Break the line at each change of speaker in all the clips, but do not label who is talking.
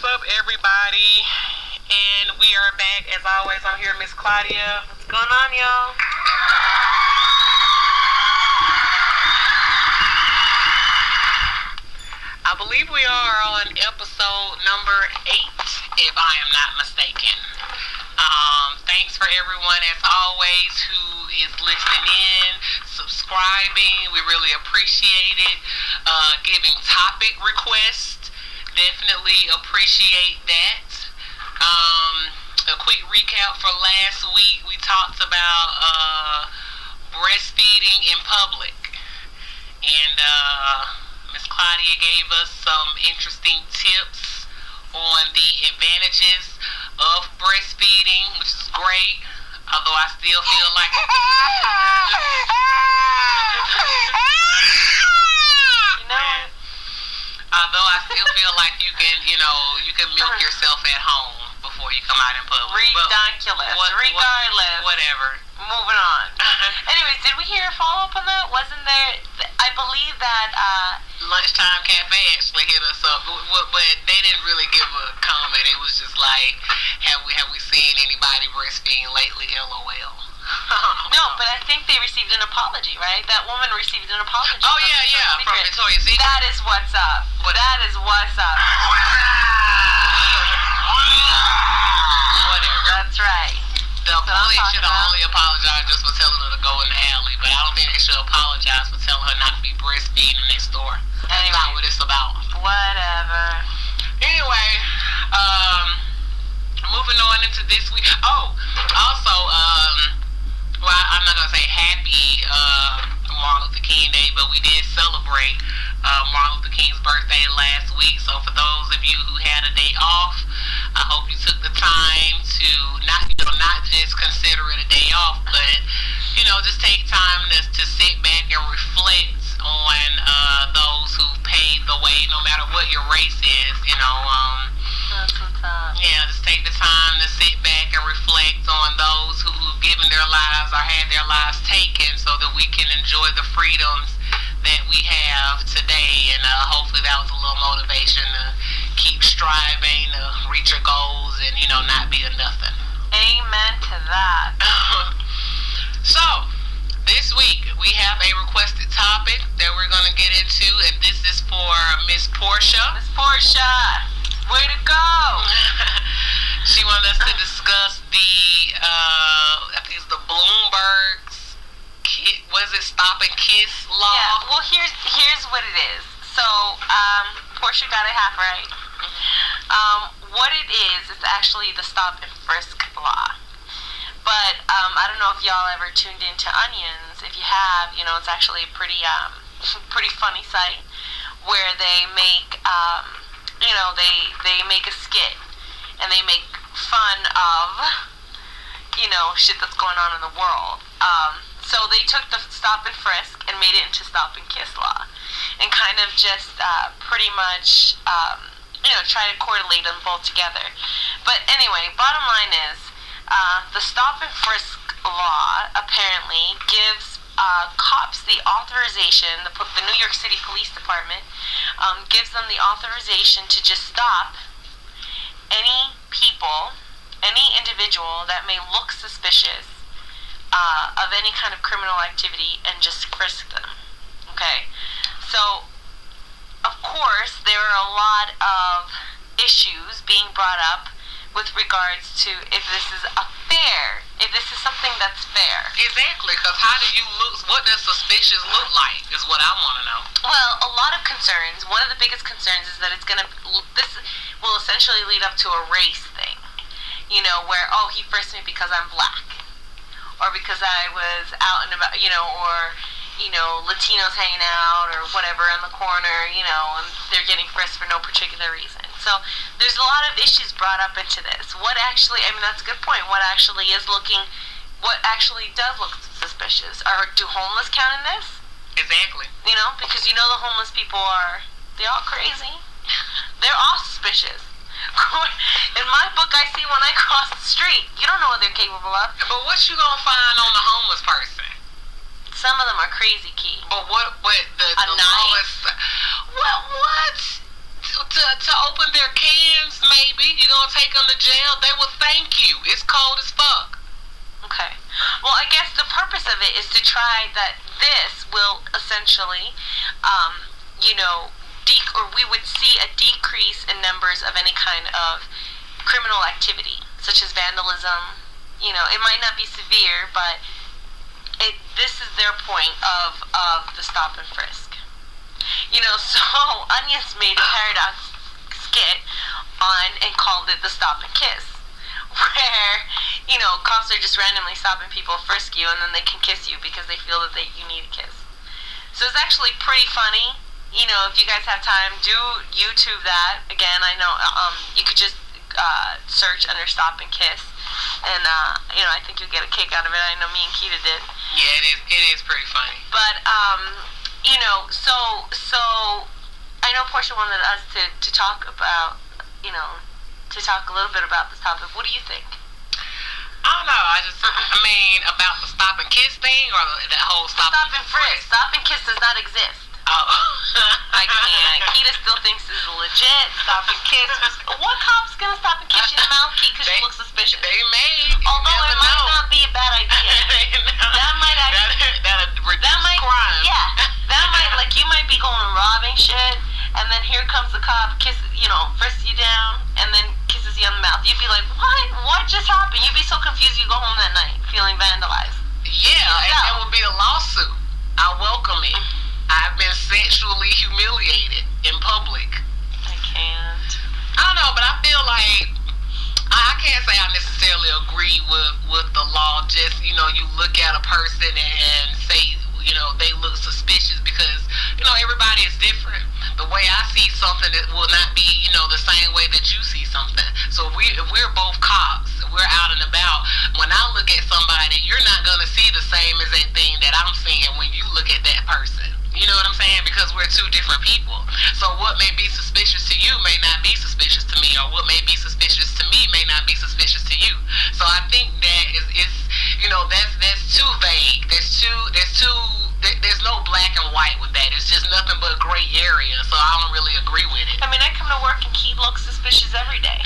up, everybody? And we are back. As always, I'm here, Miss Claudia.
What's going on, y'all?
I believe we are on episode number 8, if I am not mistaken. Thanks for everyone, as always, who is listening in, subscribing. We really appreciate it. Giving topic requests. Definitely appreciate that. A quick recap for last week. We talked about breastfeeding in public. And Miss Claudia gave us some interesting tips on the advantages of breastfeeding, which is great. Although I still feel like although I still feel like you can milk yourself at home before you come out in public.
Ridiculous. Regardless.
Whatever.
Moving on. Anyways, did we hear a follow-up on that? Wasn't there, I believe that,
Lunchtime Cafe actually hit us up, but they didn't really give a comment. It was just like, have we seen anybody breastfeeding lately? LOL.
No, but I think they received an apology, right? That woman received an apology.
Oh, yeah, from Victoria's Secret.
That is what's up. That is what's up.
Whatever.
That's right.
The police should only apologize just for telling her to go in the alley, but I don't think they should apologize for telling her not to be breastfeeding next door. That's not what it's about.
Whatever.
Anyway, moving on into this week. Oh, also, well, I'm not gonna say happy Martin Luther King Day, but we did celebrate Martin Luther King's birthday last week. So for those of you who had a day off, I hope you took the time to not just consider it a day off, but just take time to sit back and reflect on those who paved the way, no matter what your race is.
That's what's up.
Yeah, just take the time to sit back and reflect on those who've given their lives or had their lives taken, so that we can enjoy the freedoms that we have today. And hopefully that was a little motivation to keep striving to reach your goals and not be a nothing.
Amen to that.
So this week we have a requested topic that we're going to get into, and this is for Miss Portia.
Miss Portia, way to go!
She wanted us to discuss I think it's the Bloomberg's Stop and Kiss law.
Yeah, well, here's what it is. So, Portia got it half right. What it is actually the Stop and Frisk law. But I don't know if y'all ever tuned into Onions. If you have, it's actually a pretty funny site where they make they make a skit and they make fun of shit that's going on in the world. So they took the Stop and Frisk and made it into Stop and Kiss law, and kind of just pretty much try to correlate them both together. But anyway, bottom line is the Stop and Frisk law apparently gives cops the authorization. The New York City Police Department gives them the authorization to just stop any individual that may look suspicious of any kind of criminal activity and just frisk them. Okay? So, of course, there are a lot of issues being brought up with regards to if this is something that's fair.
Exactly, because how do you look, what does suspicious look like is what I want to know.
Well, a lot of concerns, one of the biggest concerns is that this will essentially lead up to a race thing. Where, he frisked me because I'm black. Or because I was out and about, or, Latinos hanging out or whatever in the corner, and they're getting frisked for no particular reason. So there's a lot of issues brought up into this. That's a good point. What actually does look suspicious? Do homeless count in this?
Exactly.
Because the homeless people they're all crazy. They're all suspicious. In my book, I see when I cross the street. You don't know what they're capable of.
But what you gonna find on the homeless person?
Some of them are crazy, Key.
But what? The
knife?
lowest? What? To open their cans, maybe. You're gonna take them to jail. They will thank you. It's cold as fuck.
Okay. Well, I guess the purpose of it is to try that this will essentially, or we would see a decrease in numbers of any kind of criminal activity, such as vandalism. It might not be severe, but this is their point of the stop and frisk. So Onions made a paradox skit on and called it the stop and kiss, where cops are just randomly stopping people, frisk you, and then they can kiss you because they feel that you need a kiss. So it's actually pretty funny. If you guys have time, do YouTube that. Again, I know you could just search under stop and kiss, and I think you'll get a kick out of it. I know me and Keita did.
Yeah, it is pretty funny.
But so I know Portia wanted us to talk about, to talk a little bit about this topic. What do you think?
I don't know. About the stop and kiss thing, or the whole stop
and frisk. Stop and kiss does not exist.
Oh.
I can't. Keita still thinks this is legit. Stop and kiss. What cop's gonna stop and kiss you in the mouth, Keita, because she looks suspicious?
They may.
Although it might not be a bad idea. That might actually.
That reduce crime.
Yeah. That might, like, you might be going robbing shit, and then here comes the cop, frisks you down, and then kisses you on the mouth. You'd be like, what? What just happened? You'd be so confused you go home that night feeling vandalized.
Yeah, and there would be a lawsuit. I welcome it. I've been sexually humiliated in public.
I can't.
I don't know, but I feel like I can't say I necessarily agree with the law. Just, you look at a person and say, they look suspicious because, everybody is different. The way I see something, it will not be, the same way that you see something. So if we're both cops, we're out and about. When I look at somebody, you're not going to see the same as that thing that I'm seeing when you look at that person. You know what I'm saying? Because we're two different people. So what may be suspicious to you may not be suspicious to me, or what may be suspicious to me may not be suspicious to you. So I think that that's too vague. There's no black and white with that. It's just nothing but a gray area. So I don't really agree with it.
I come to work and Keith looks suspicious every day.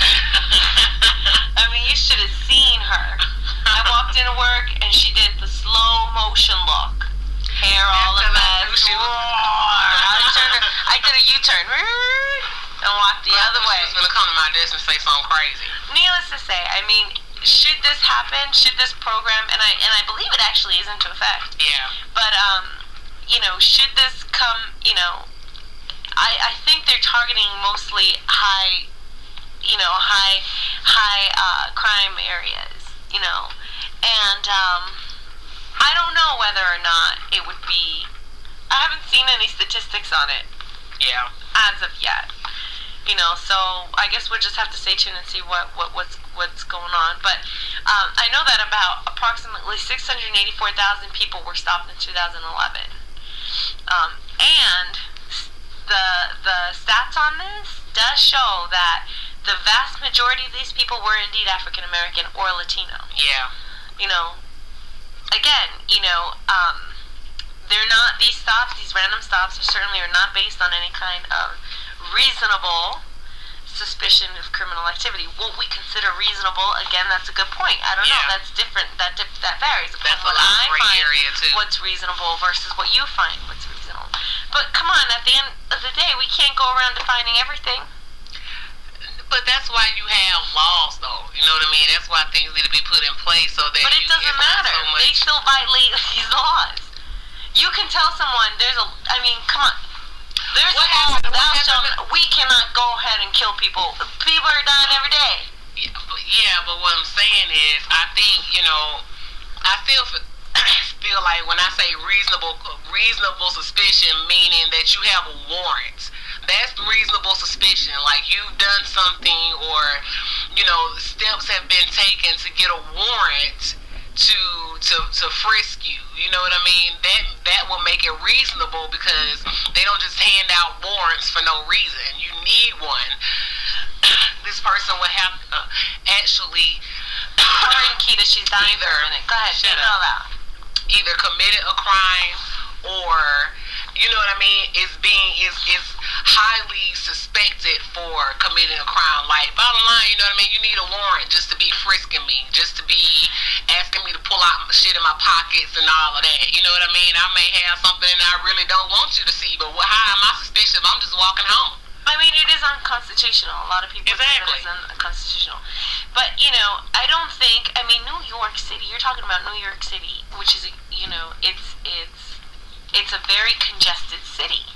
You should have seen her. I walked into work and she did the slow motion look. Hair all a mess. I did a U-turn and walked the other way.
She was gonna come to my desk and say something crazy.
Needless to say, should this happen? Should this program? And I believe it actually is into effect.
Yeah.
But should this come? I think they're targeting mostly high crime areas. And I don't know whether or not it would be. I haven't seen any statistics on it.
Yeah.
As of yet. So I guess we'll just have to stay tuned and see what's going on. But I know that about approximately 684,000 people were stopped in 2011. And the stats on this does show that the vast majority of these people were indeed African American or Latino.
Yeah.
Again, they're not, these random stops certainly are not based on any kind of reasonable suspicion of criminal activity. What we consider reasonable, again, that's a good point. I don't know, that's different, that varies.
That's what I find area too.
What's reasonable versus what you find what's reasonable. But come on, at the end of the day, we can't go around defining everything.
But that's why you have laws, though. You know what I mean? That's why things need to be put in place so that.
But it doesn't matter. They still violate these laws. You can tell someone come on. There's a law. We cannot go ahead and kill people. People are dying every day.
Yeah, but what I'm saying is, I think I feel like when I say reasonable suspicion, meaning that you have a warrant. That's reasonable suspicion. Like you've done something, or steps have been taken to get a warrant to frisk you. You know what I mean? That will make it reasonable because they don't just hand out warrants for no reason. You need one. This person would have actually.
Sorry, Keita, she's dying for a minute. Go ahead, get it all out.
Either committed a crime or, is highly suspected for committing a Like, bottom line, you know what I mean? You need a warrant just to be frisking me, just to be asking me to pull out shit in my pockets and all of that. You know what I mean? I may have something I really don't want you to see, but how am I suspicious if I'm just walking home?
I mean, it is unconstitutional. A lot of people say that it's unconstitutional. But, you know, I don't think, I mean, New York City, you're talking about New York City, which is, you know, it's a very congested city.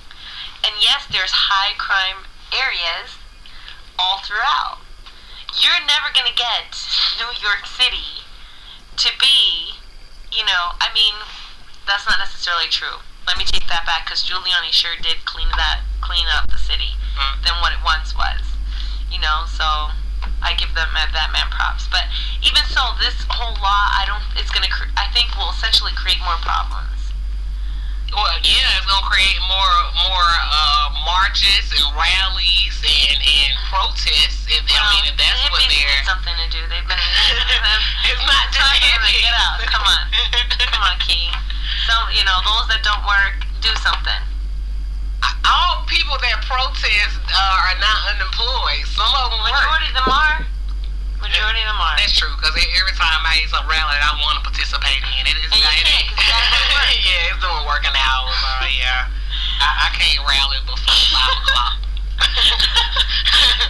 And yes, there's high crime areas all throughout. You're never going to get New York City to be, you know, I mean, that's not necessarily true. Let me take that back, because Giuliani sure did clean up the city than what it once was. You know, so I give them that man props. But even so, this whole law, I think will essentially create more problems.
Well, yeah, it's gonna create more marches and rallies and protests. If that's what they're
something to do. They've been.
It's not just hippies.
Get out! Come on, Key. So, you know, those that don't work, do something.
All people that protest are not unemployed. Some of them
Majority of them are.
That's true, because every time I eat some rally I want to participate in it.
And you can't, because you gotta go to work.
Yeah, it's doing working hours. Yeah. I can't rally before 5 o'clock.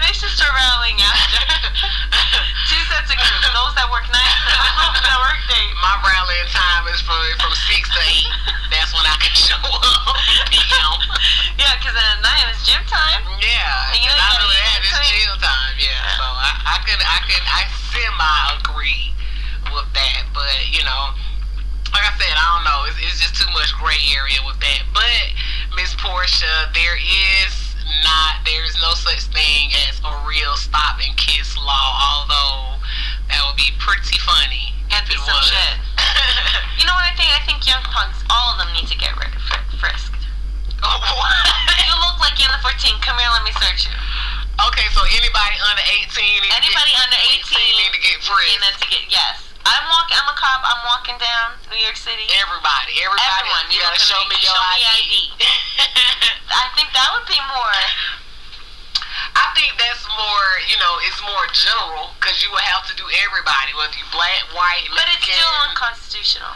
They should start rallying after. 2 sets of groups. Those that work nights and those that work day.
My rallying time is from 6 to 8. That's when I can show up.
Yeah, because at night it's gym time.
Yeah,
and you know
not only that, it's chill time. Yeah, so I semi-agree with that, but you know, like I said, I don't know. It's just too much gray area with that. But Miss Portia, there is no such thing as a real stop and kiss law. Although that would be pretty funny.
That'd be some shit. You know what I think? I think young punks, all of them need to get frisked.
Oh, what?
You look like you're in the 14. Come here, let me search you.
Okay, so anybody under 18
under 18
need to get frisked.
Yes. I'm a cop. I'm walking down New York City.
Everyone. You gotta show me your ID.
I think that would be more.
I think that's more, you know, it's more general, because you would have to do everybody, whether you black, white,
But it's still unconstitutional.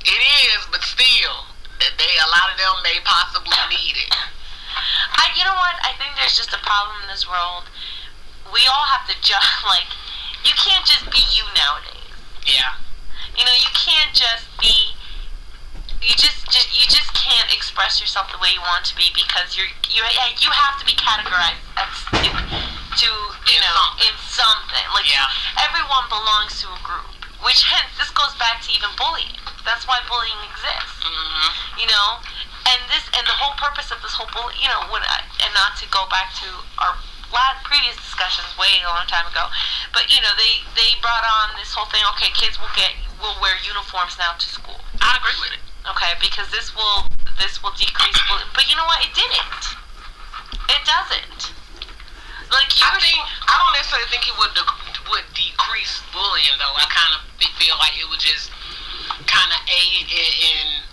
It is, but still, a lot of them may possibly need it.
You know what? I think there's just a problem in this world. We all have to like, you can't just be you nowadays.
Yeah.
You know, you can't just be. You just can't express yourself the way you want to be, because you have to be categorized in something. Like, everyone belongs to a group, which hence this goes back to even bullying. That's why bullying exists.
Mm-hmm.
You know, and the whole purpose of this whole bullying, you know, and not to go back to our previous discussions way a long time ago, but you know, they brought on this whole thing. Okay, kids will wear uniforms now to school.
I agree with it.
Okay, because this will decrease bullying. But you know what? It didn't. It doesn't. Like,
I don't necessarily think it would decrease bullying, though. I kind of feel like it would just kind of aid in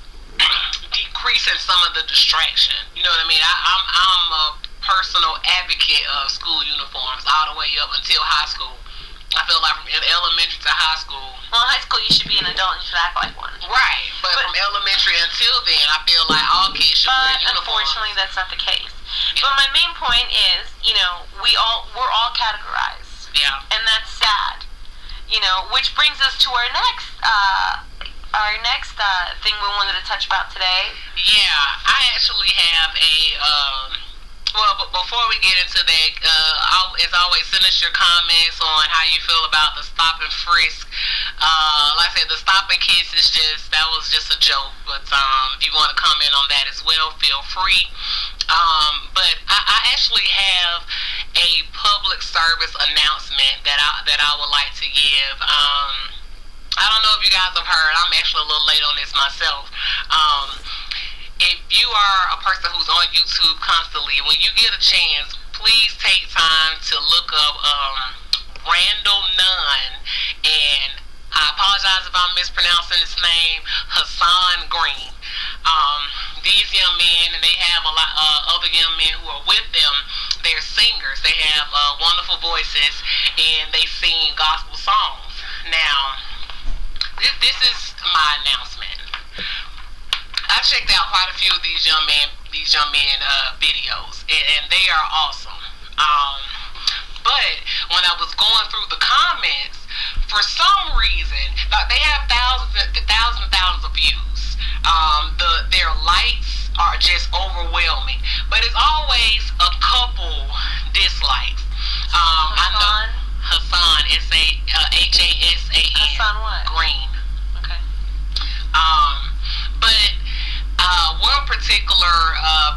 decreasing some of the distraction. You know what I mean? I'm a personal advocate of school uniforms all the way up until high school. I feel like from elementary to high school.
Well, in high school you should be an adult and you should act like one.
Right, but from elementary until then, I feel like all kids should wear uniforms.
Unfortunately, that's not the case. Yeah. But my main point is, you know, we're all categorized.
Yeah. And
that's sad. You know, which brings us to our next thing we wanted to touch about today.
Yeah, I actually have but before we get into that, as always, send us your comments on how you feel about the stop and frisk. Like I said, the stop and kiss that was just a joke. But if you want to comment on that as well, feel free. But I actually have a public service announcement that I would like to give. I don't know if you guys have heard. I'm actually a little late on this myself. If you are a person who's on YouTube constantly, when you get a chance, please take time to look up Randall Nunn, and I apologize if I'm mispronouncing his name, Hassan Green. These young men, and they have a lot other young men who are with them. They're singers. They have have wonderful voices, and they sing gospel songs. Now, this is my announcement. I checked out quite a few of these young men videos, and they are awesome. But when I was going through the comments, for some reason, like they have thousands of views. Their likes are just overwhelming, but it's always a couple dislikes. I know Hassan, Hassan.
Hassan what?
Green.
Okay.
But one particular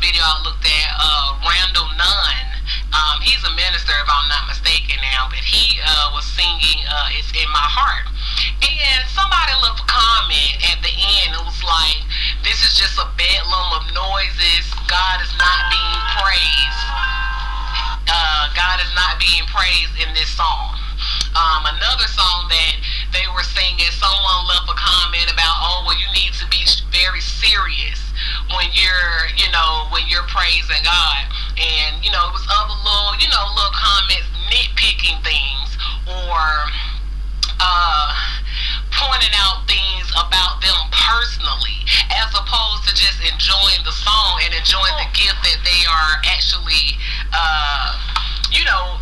video I looked at, Randall Nunn. He's a minister, if I'm not mistaken now, but he was singing "It's in My Heart," and somebody left a comment at the end. It was like, "This is just a bedlam of noises. God is not being praised. God is not being praised in this song." Another song that they were singing, someone left a comment about, "Oh, well, you need to be very serious when you're praising God." And it was other little comments nitpicking things, or pointing out things about them personally, as opposed to just enjoying the song and enjoying the gift that they are actually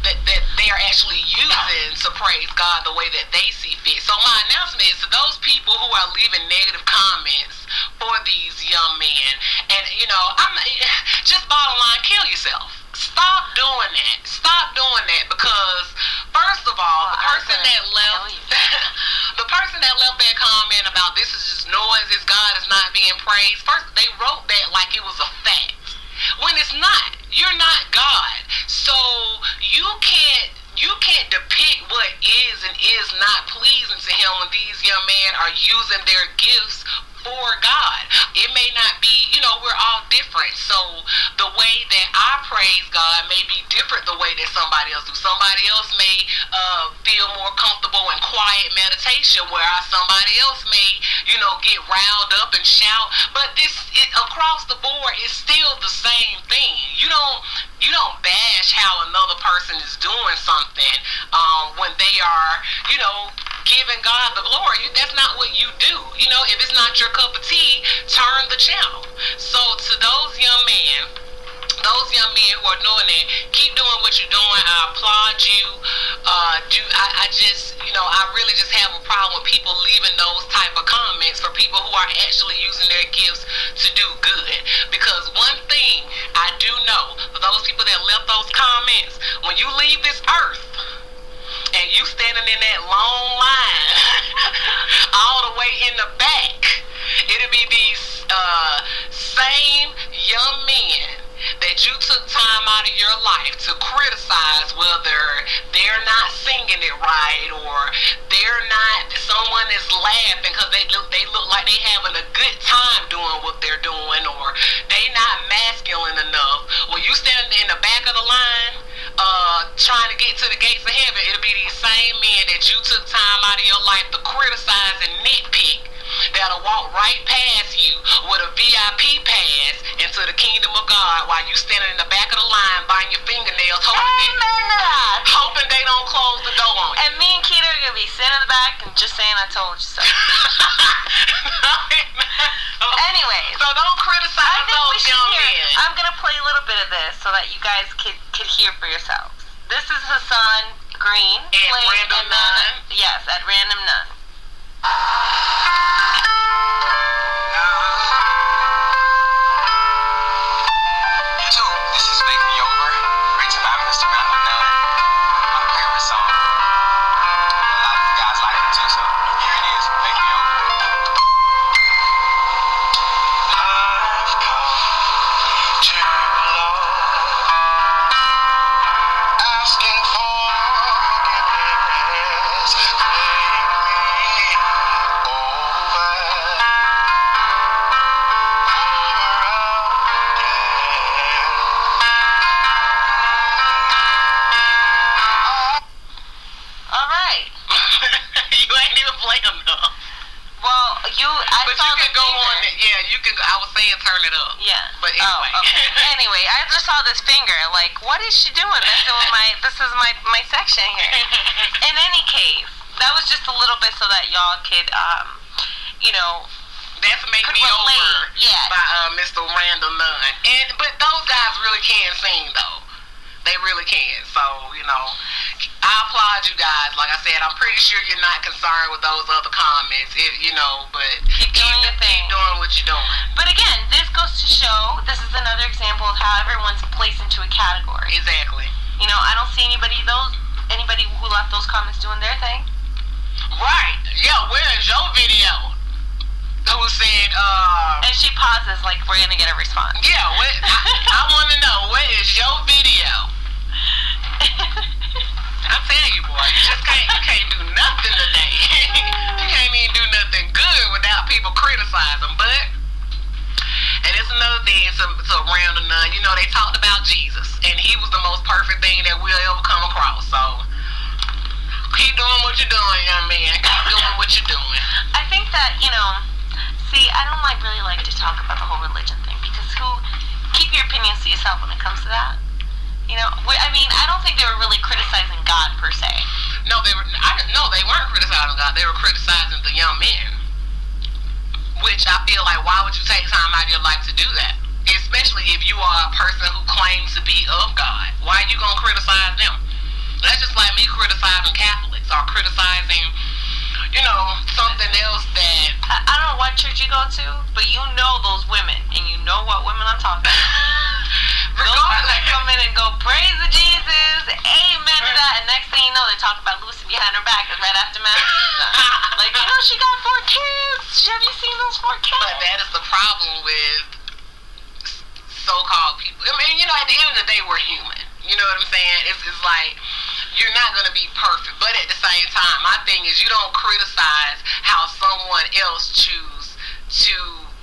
that they are actually using to praise God the way that they see fit. So my announcement is to those people who are leaving negative comments for these young men, and I'm just bottom line, kill yourself. Stop doing that. Stop doing that, because first of all, the person that left that comment about "this is just noises, God is not being praised," first they wrote that like it was a fact, when it's not. You're not God, so you can't depict what is and is not pleasing to Him when these young men are using their gifts for God. It may not be, we're all different. So the way that I praise God may be different the way that somebody else do. Somebody else may feel more comfortable in quiet meditation, whereas somebody else may, get riled up and shout. But across the board is still the same thing. You don't bash how another person is doing something when they are, giving God the glory. That's not what you do. If it's not your cup of tea, turn the channel. So to those young men who are doing that, keep doing what you're doing. I applaud you. I really just have a problem with people leaving those type of comments for people who are actually using their gifts to do good. Because one thing I do know, for those people that left those comments, when you leave this earth and you standing in that long line all the way in the back, it'll be these same young men that you took time out of your life to criticize whether they're not singing it right, or someone is laughing because they look like they having a good time doing what they're doing, or they not masculine enough. When you stand in the back of the line trying to get to the gates of heaven, it'll be these same men that you took time out of your life to criticize and nitpick, that'll walk right past you with a VIP pass into the kingdom of God, while you standing in the back of the line biting your fingernails, hoping they don't close the door on you.
And me and Keita are going to be sitting in the back and just saying, "I told you so." Anyway,
so don't criticize those young men.
I'm going to play a little bit of this so that you guys could hear for yourselves. This is Hassan Green.
At Random Nunn.
Yes, at Random Nunn.
This is Make Me Over, written by Mr. Randall Nunn. My favorite song. A lot of you guys like it too, so here it is, Make Me Over. I've come to Lord, asking for forgiveness. Make me over.
But anyway.
Oh, okay. Anyway, I just saw this finger. Like, what is she doing? This is my section here. In any case, that was just a little bit so that y'all could,
That's Make
could
Me
relate.
Over
Yes.
by Mr. Randall Nunn. But those guys really can sing, though. They really can. So, I applaud you guys. Like I said, I'm pretty sure you're not concerned with those other comments, but
Keep doing your thing.
Keep doing what you're doing.
But again, this goes to show, this is another example of how everyone's placed into a category.
Exactly.
I don't see anybody who left those comments doing their thing.
Right. Yeah, where is your video? Who said,
And she pauses like we're gonna get a response.
Yeah, I want to know, where is your video? I'm telling you, boy, you can't do nothing today. You can't even do nothing good without people criticizing. But, and it's another thing to Randall Nunn, they talked about Jesus, and he was the most perfect thing that we'll ever come across. So, keep doing what you're doing, young man. Keep doing what you're doing.
I think that, see, I don't really like to talk about the whole religion thing because keep your opinions to yourself when it comes to that. I don't think they were really criticizing God per se.
No, they weren't criticizing God. They were criticizing the young men. Which I feel like, why would you take time out of your life to do that? Especially if you are a person who claims to be of God. Why are you going to criticize them? That's just like me criticizing Catholics or criticizing, something else that...
I don't know what church you go to, but you know those women, and you know what women I'm talking about. Those women come in and go, praise the Jesus, amen to that, and next thing you know, they talk about Lucy behind her back right after Mass. Like, she got 4 kids. Have you seen those 4 kids?
But that is the problem with so-called people. At the end of the day, we're human. You know what I'm saying? It's like, you're not going to be perfect. But at the same time, my thing is you don't criticize how someone else choose to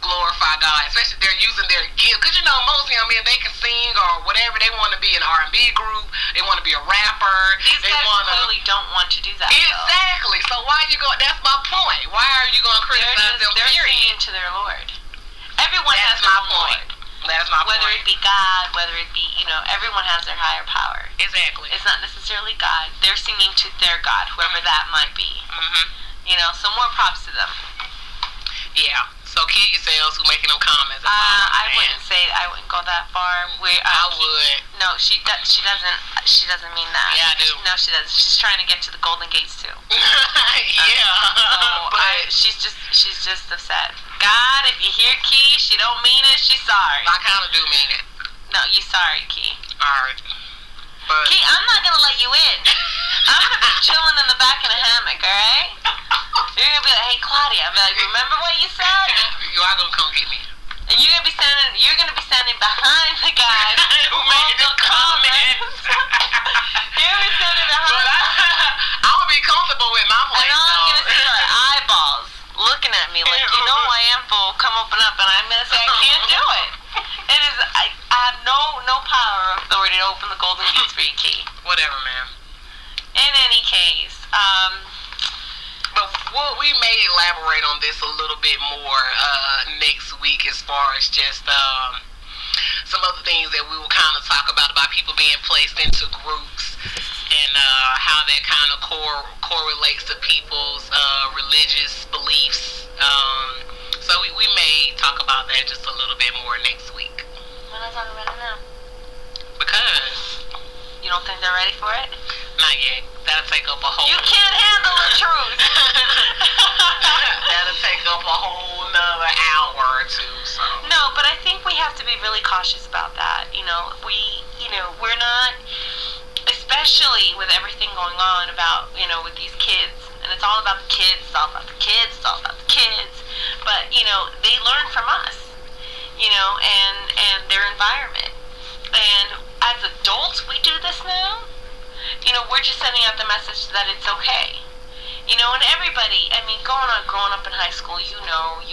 glorify God. Especially if they're using their gift. Because, most young men, they can sing or whatever. They want to be an R&B group. They want to be a rapper.
These guys clearly don't want to do that.
Exactly. So why are you going... That's my point. Why are you going to criticize them?
They're singing to their Lord. Everyone has their own Lord.
That's my point.
Whether it be God, whether it be, everyone has their higher power.
Exactly.
It's not necessarily God. They're singing to their God, whoever that might be. Mm-hmm. So more props to them.
Yeah. So kill yourselves who making them comments.
I wouldn't go that far.
I would.
No, she doesn't mean that.
Yeah, I do.
No, she doesn't. She's trying to get to the Golden Gates too.
But
she's just upset. God, if you hear Key, she don't mean it. She's sorry.
I kind of do mean it.
No, you sorry, Key.
Alright. But
Key, I'm not gonna let you in. I'm gonna be chilling in the back in a hammock, alright? You're gonna be like, hey Claudia, I'm like, remember what you said?
You are gonna come get me.
And you're gonna be standing behind the guy
who made the comments.
You're gonna be standing behind.
But I'm gonna be comfortable with my place.
And all I'm gonna see are eyeballs looking at me like, I am full, come open up, and I'm gonna say I can't do it. It is, I have no power or authority to open the Golden Gates for you, Key.
Whatever, man.
In any case,
but we may elaborate on this a little bit more next week as far as just some other things that we will kind of talk about people being placed into groups and how that kind of correlates to people's religious beliefs. So we may talk about that just a little bit more next week.
Why not talk about it now?
Because
you don't think they're ready for it?
not yet. That'll take up a whole...
You can't handle the truth.
That'll take up a whole nother hour or two. So.
No, but I think we have to be really cautious about that. We're not, especially with everything going on about, with these kids. And it's all about the kids, it's all about the kids, it's all about the kids. But, they learn from us, and their environment. And as adults, we do this now. We're just sending out the message that it's okay. And everybody, growing up in high school, you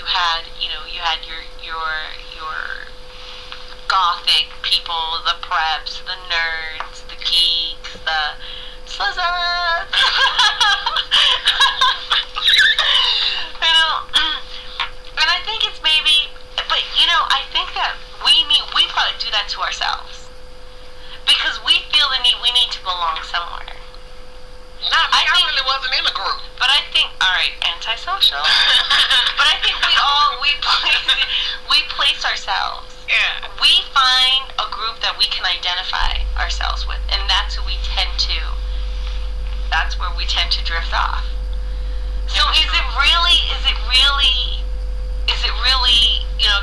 had your gothic people, the preps, the nerds, the geeks, the slizzards. And I think it's maybe, but I think that we that to ourselves because we feel the need. We need to belong somewhere.
Not me. I really wasn't in a group.
But I think, all right, antisocial. But I think we place ourselves.
Yeah.
We find a group that we can identify ourselves with, and that's who we tend to. That's where we tend to drift off. So is it really?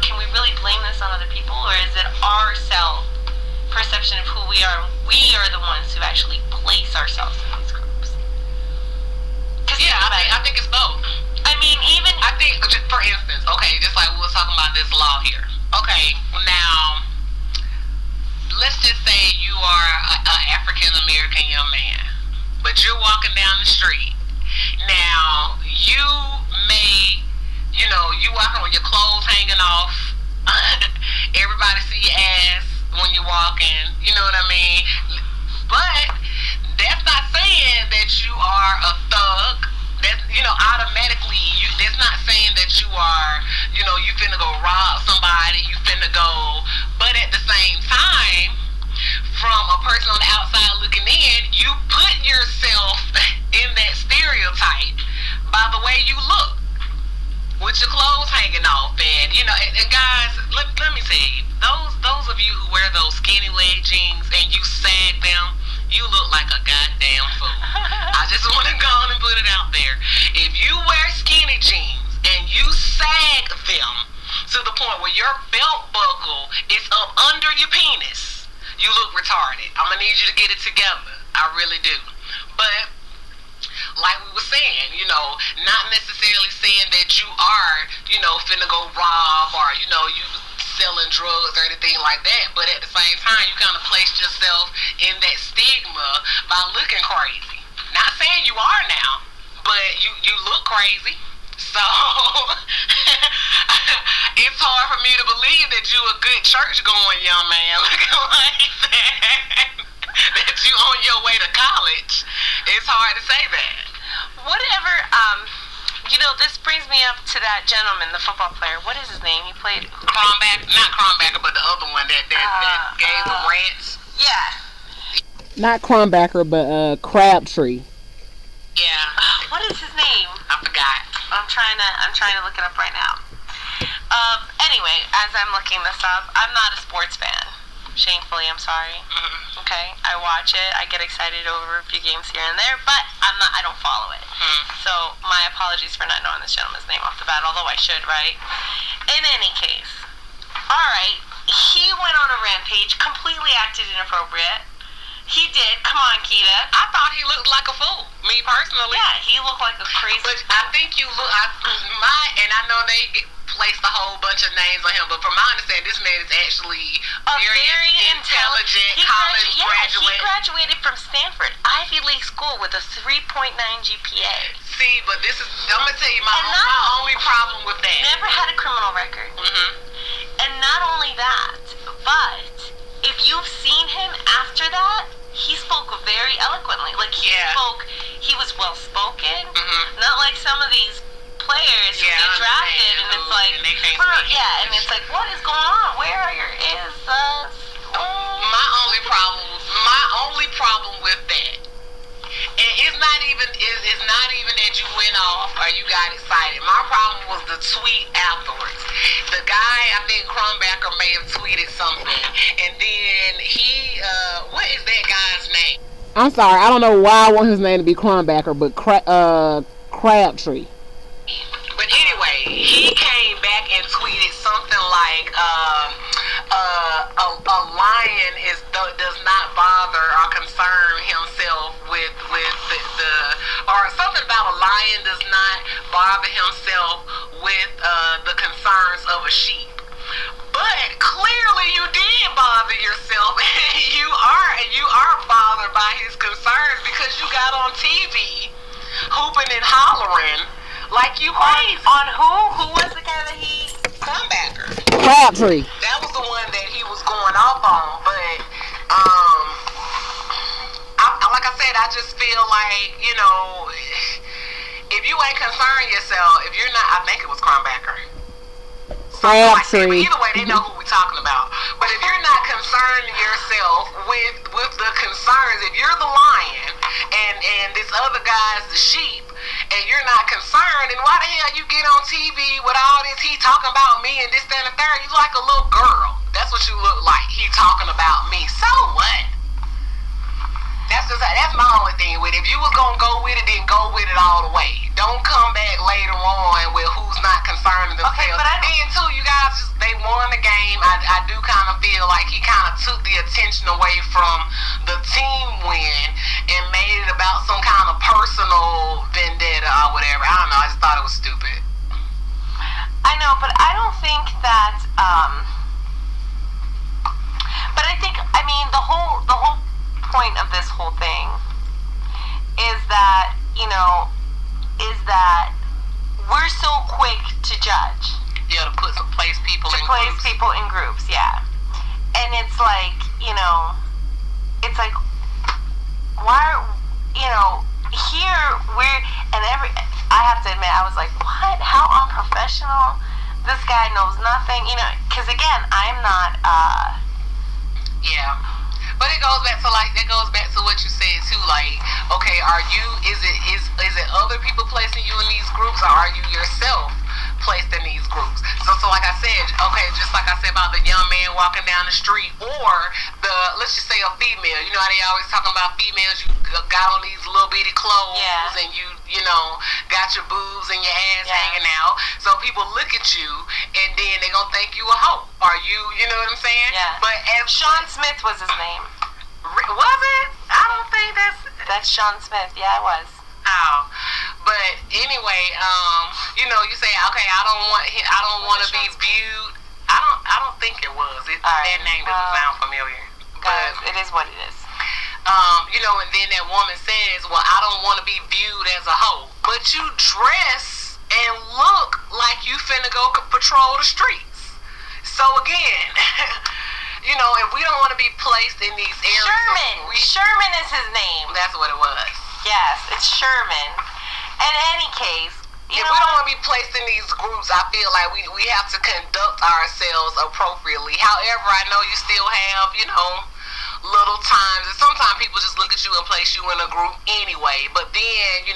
Can we really blame this on other people, or is it our self perception of who we are? We are the ones who actually place ourselves in these groups.
Yeah, I think it's both.
I mean,
I think, just for instance, okay, just like we were talking about this law here. Okay, now, let's just say you are an African American young man, but you're walking down the street. Now, you may, you walking with your clothes hanging off. Everybody see your ass when you're walking. You know what I mean? But that's not saying that you are a thug. That's, automatically, that's not saying that you are, you finna go rob somebody, you finna go. But at the same time, from a person on the outside looking in, you put yourself in that stereotype by the way you look, with your clothes hanging off, and and guys, let me tell you, those of you who wear those skinny leg jeans and you sag them, you look like a goddamn fool. I just want to go on and put it out there. If you wear skinny jeans and you sag them to the point where your belt buckle is up under your penis, you look retarded. I'm gonna need you to get it together. I really do. But like we were saying, not necessarily saying that you are, finna go rob or, you selling drugs or anything like that. But at the same time, you kind of placed yourself in that stigma by looking crazy. Not saying you are now, but you look crazy. So it's hard for me to believe that you a good church going young man looking like that. That you on your way to college. It's hard to say that.
Whatever, this brings me up to that gentleman, the football player. What is his name? He played
not Crombacker, but the other one that gave the rants.
Yeah.
Not Crombacker, but Crabtree.
Yeah.
What is his name?
I forgot.
I'm trying to look it up right now. Anyway, as I'm looking this up, I'm not a sports fan. Shamefully, I'm sorry.
Mm-hmm.
Okay, I watch it. I get excited over a few games here and there, but I don't follow it.
Mm-hmm.
So my apologies for not knowing this gentleman's name off the bat, although I should, right? In any case, all right, he went on a rampage, completely acted inappropriate. He did. Come on, Keita.
I thought he looked like a fool. Me personally.
Yeah, he looked like a crazy.
But I think you look. And I know they placed a whole bunch of names on him, but from my understanding, this man is actually
a
very intelligent college graduate.
He graduated from Stanford, Ivy League school, with a 3.9 GPA.
See, but this is, I'm gonna tell you my only problem with that.
Never had a criminal record.
Mm-hmm.
And not only that, but if you've seen him after that, he spoke very eloquently. Like he was well spoken.
Mm-hmm.
Not like some of these players who get drafted and it's like, and it's like, what is going on? Where are your
My only problem with that, and it's not even that you went off or you got excited. My problem was the tweet afterwards. The guy, I think Crombacker may have tweeted something, and then he, what is that guy's name?
I'm sorry, I don't know why I want his name to be Crombacker, but Crabtree.
But anyway, he came back and tweeted something like, a lion does not bother or concern himself with the or something about a lion does not bother himself with the concerns of a sheep. But clearly you did bother yourself. you are bothered by his concerns because you got on TV hooping and hollering like you crazy.
On who? Who was the guy that he...
Crombacker.
Crabtree.
That was the one that he was going off on, but like I said, I just feel like, if you ain't concerned yourself, if you're not, I think it was Crombacker.
Crabtree.
Like either way, they know who we're talking about. But if you're not concerned concern yourself with the concerns. If you're the lion and this other guy's the sheep, and you're not concerned, then why the hell you get on TV with all this? He talking about me and this, that, and the third. You like a little girl. That's what you look like. He talking about me. So what? That's my only thing with it. If you was gonna go with it, then go with it all the way. Don't come back later on with who's not concerned themselves.
Okay, but
then too, you guys they won the game. I do kind of feel like he kind of took the attention away from the team win and made it about some kind of personal vendetta or whatever. I don't know. I just thought it was stupid.
I know, but I don't think that. But I mean, the whole point of this whole thing is that we're so quick to judge.
Yeah, to place people
in groups, yeah. And it's like, it's like, why are, here I have to admit, I was like, what? How unprofessional? This guy knows nothing, because again, I'm not,
yeah. But it goes back to what you said too. Like, okay, is it other people placing you in these groups, or are you yourself placed in these groups? So like I said, okay, just like I said about the young man walking down the street, or let's just say a female. You know how they always talking about females? You got on these little bitty clothes,
yeah.
And you got your boobs and your ass
yeah.
hanging out. So people look at you, and then they gonna think you a hoe. Are you know what I'm saying?
Yeah.
But
Sean Smith was his name.
Was it? I don't think
that's Sean Smith. Yeah, it was.
Oh, but anyway, you say, okay, I don't want to be viewed. I don't think it was. That name doesn't sound familiar. But
it is what it is.
And then that woman says, well, I don't want to be viewed as a hoe, but you dress and look like you finna go patrol the streets. So again. If we don't want to be placed in these areas...
Sherman is his name.
That's what it was.
Yes, it's Sherman. In any case,
if we don't want to be placed in these groups, I feel like we have to conduct ourselves appropriately. However, I know you still have, little times. And sometimes people just look at you and place you in a group anyway. But then,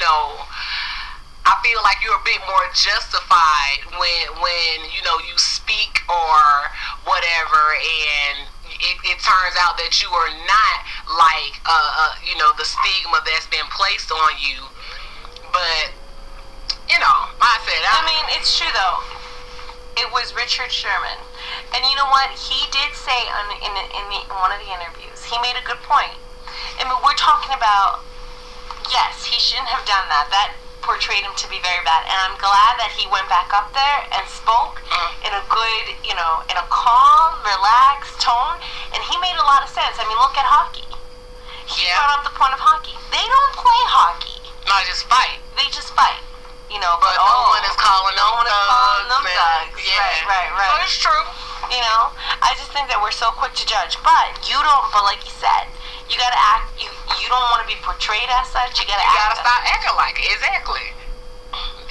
I feel like you're a bit more justified when you speak or whatever, and it turns out that you are not like the stigma that's been placed on you. But like I said,
I mean, it's true though. It was Richard Sherman, and you know what he did say in one of the interviews. He made a good point. I mean, we're talking about, yes, he shouldn't have done that. That portrayed him to be very bad, and I'm glad that he went back up there and spoke in a good, in a calm, relaxed tone, and he made a lot of sense. I mean, look at hockey. He brought up the point of hockey. They don't play hockey.
No, just fight.
They just fight. But
no one is calling them thugs.
Yeah. Right.
So it's true.
I just think that we're so quick to judge, but like you said, you gotta act. You don't want to be portrayed as such. You gotta
stop acting like it. Exactly.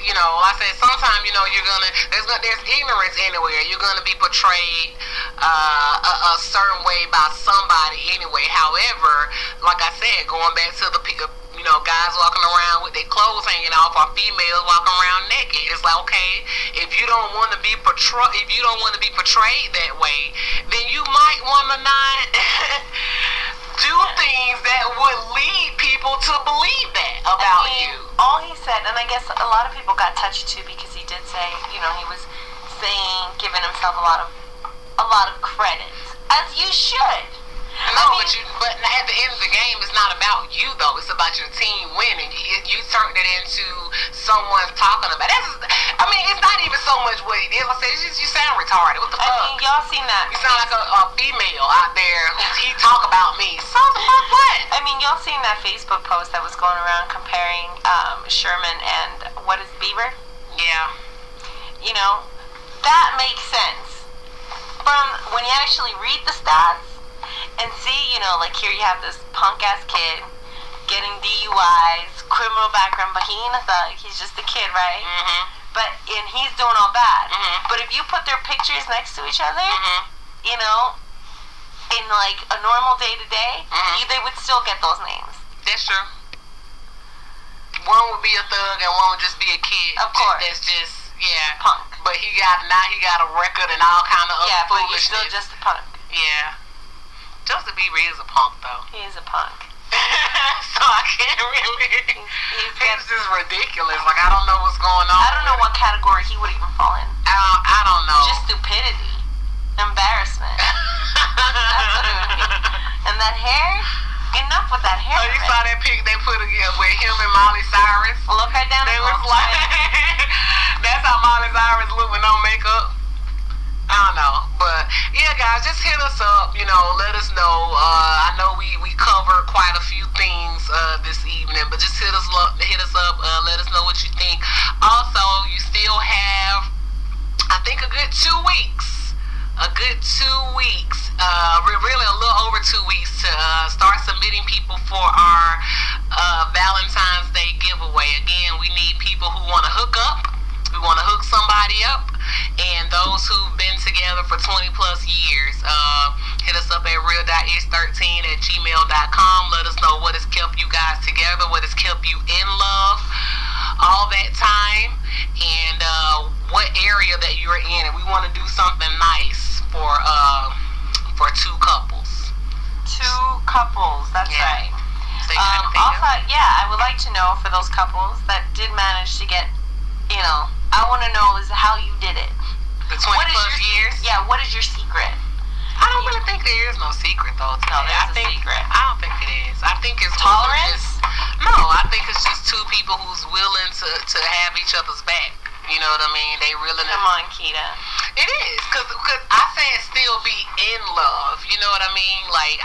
Like I said, sometimes you're gonna there's ignorance anywhere. You're gonna be portrayed a certain way by somebody anyway. However, like I said, going back to the guys walking around with their clothes hanging off, or females walking around naked. It's like, okay, if you don't want to be portrayed that way, then you might want to not do things that would lead people to believe that about you.
All he said, and I guess a lot of people got touched too, because he did say, he was giving himself a lot of credit, as you should.
But at the end of the game, it's not about you though. It's about your team winning. You turned it into someone talking about it. It's not even so much what it is. I said, you sound retarded. What the fuck?
I mean, y'all seen that?
You sound like a female out there he talk about me. So the fuck what?
I mean, y'all seen that Facebook post that was going around comparing Sherman and what is Bieber?
Yeah.
That makes sense. From when you actually read the stats and see, like here you have this punk ass kid getting DUIs, criminal background, but he ain't a thug. He's just a kid, right?
Mm-hmm.
And he's doing all bad.
Mm-hmm.
But if you put their pictures next to each other,
mm-hmm.
in like a normal day to day, they would still get those names.
That's true. One would be a thug and one would just be a kid.
Of course.
That's just, yeah.
Punk.
But he got a record and all kind of
Yeah,
other
but you're
foolishness.
still just a punk.
Yeah. Justin Bieber is a punk though.
He is a punk.
So I can't really.
He's
just ridiculous. Like I don't know what's going on.
I don't know what category he would even fall in.
I don't know.
Just stupidity, embarrassment. That's what it would be. And that hair. Enough with that hair.
Oh, you saw that pic they put together with him and Miley Cyrus?
Look right down
They
his
was
little
like,
face.
that's how Miley Cyrus look with no makeup. I don't know, but yeah, guys, just hit us up. You know, let us know. I know we covered quite a few things this evening, but just hit us up. Let us know what you think. Also, you still have, I think, a good 2 weeks. Really a little over 2 weeks to start submitting people for our Valentine's Day giveaway. Again, we need people who want to hook up. We want to hook somebody up. And those who've been together for 20 plus years, hit us up at real.ish13@gmail.com. Let us know what has kept you guys together, what has kept you in love all that time, and what area that you're in. And we want to do something nice for 2 couples.
2 couples, that's right.
Also,
I would like to know for those couples that did manage to get, I want to know is how you did it.
The 20 plus years?
Yeah, what is your secret?
I don't really think there is no secret though.
No, there's a secret.
I don't think it is. I think it's
tolerance.
I think it's just 2 people who's willing to have each other's back. You know what I mean? They really.
Come on, Keita.
It is, cause I said still be in love. You know what I mean? Like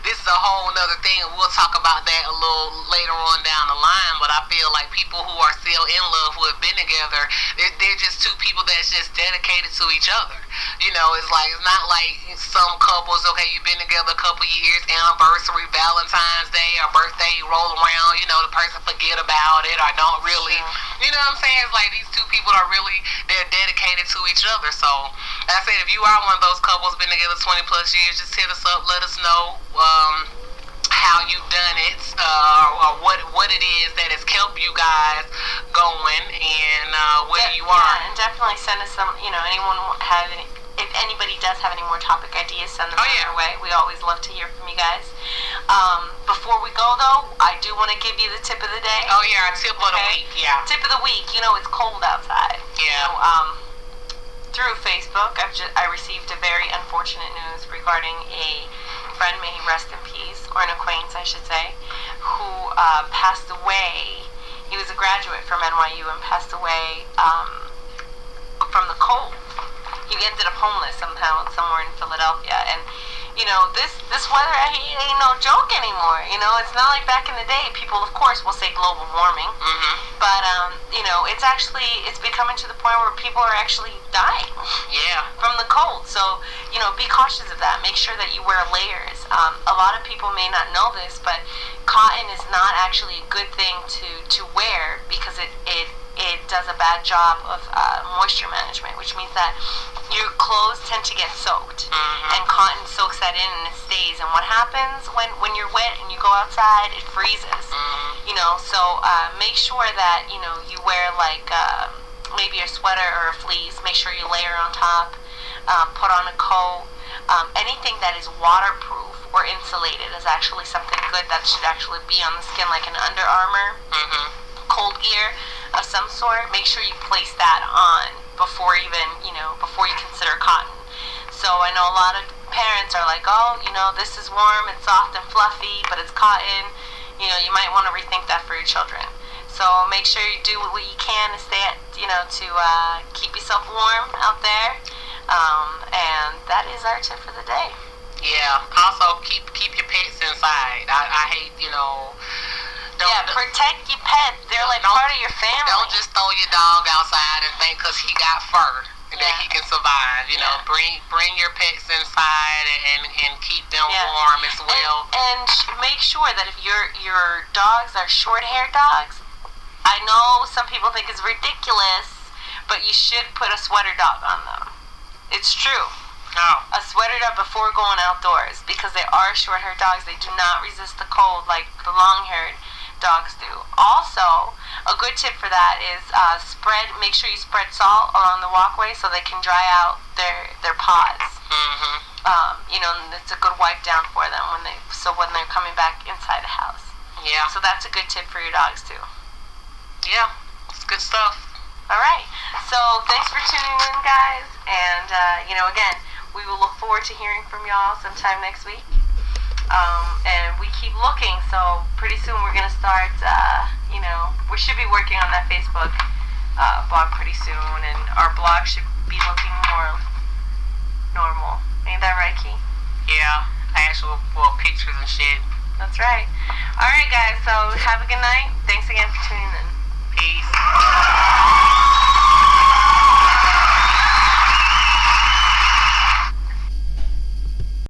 this is a whole nother thing, and we'll talk about that a little later on down the line. But I feel like people who are still in love, who have been together, they're just 2 people that's just dedicated to each other. You know, it's not like some couples. Okay, you've been together a couple years, anniversary, Valentine's Day, or birthday, you roll around. You know, the person forget about it or don't really.
Sure.
You know what I'm saying? It's like these 2 people are really, they're dedicated to each other. So, like I said, if you are one of those couples, been together 20 plus years, just hit us up, let us know how you've done it, or what it is that has kept you guys going, and where you are.
Yeah, and definitely send us some, anyone have any, if anybody does have any more topic ideas, send them our way. We always love to hear from you guys. Before we go though, I do want to give you the tip of the day.
Oh yeah, our tip of the week. Yeah.
Tip of the week. It's cold outside.
Yeah.
Through Facebook, I received a very unfortunate news regarding a friend, may he rest in peace, or an acquaintance, I should say, who passed away. He was a graduate from NYU and passed away from the cold. He ended up homeless somehow somewhere in Philadelphia, and this weather ain't no joke anymore. It's not like back in the day. People, of course, will say global warming, but it's becoming to the point where people are actually dying.
Yeah.
From the cold. So be cautious of that. Make sure that you wear layers. A lot of people may not know this, but cotton is not actually a good thing to wear because it does a bad job of moisture management, which means that your clothes tend to get soaked, and cotton soaks that in and it stays. And what happens when you're wet and you go outside, it freezes. So make sure that you wear like maybe a sweater or a fleece. Make sure you layer on top. Put on a coat. Anything that is waterproof or insulated is actually something good that should actually be on the skin, like an Under Armour cold gear of some sort. Make sure you place that on before you consider cotton. So I know a lot of parents are like, oh, this is warm, it's soft and fluffy, but it's cotton. You might want to rethink that for your children. So make sure you do what you can to to keep yourself warm out there. And that is our tip for the day.
Yeah. Also, keep your pets inside. I hate,
protect your pets. They're like part of your family.
Don't just throw your dog outside and think because he got fur that he can survive. Bring your pets inside and keep them warm as well.
And make sure that if your dogs are short-haired dogs, I know some people think it's ridiculous, but you should put a sweater dog on them. It's true.
Oh.
A sweater dog before going outdoors, because they are short-haired dogs. They do not resist the cold like the long-haired dogs do. Also, a good tip for that is make sure you spread salt along the walkway so they can dry out their paws.
Mhm.
It's a good wipe down for them when they're coming back inside the house.
Yeah.
So that's a good tip for your dogs too.
Yeah. It's good stuff.
All right. So thanks for tuning in, guys. And again, we will look forward to hearing from y'all sometime next week. And we keep looking. So pretty soon we're gonna start. We should be working on that Facebook blog pretty soon, and our blog should be looking more normal. Ain't that right, Key?
Yeah. Actual pictures and shit.
That's right. All right, guys. So have a good night. Thanks again for tuning in.
Peace.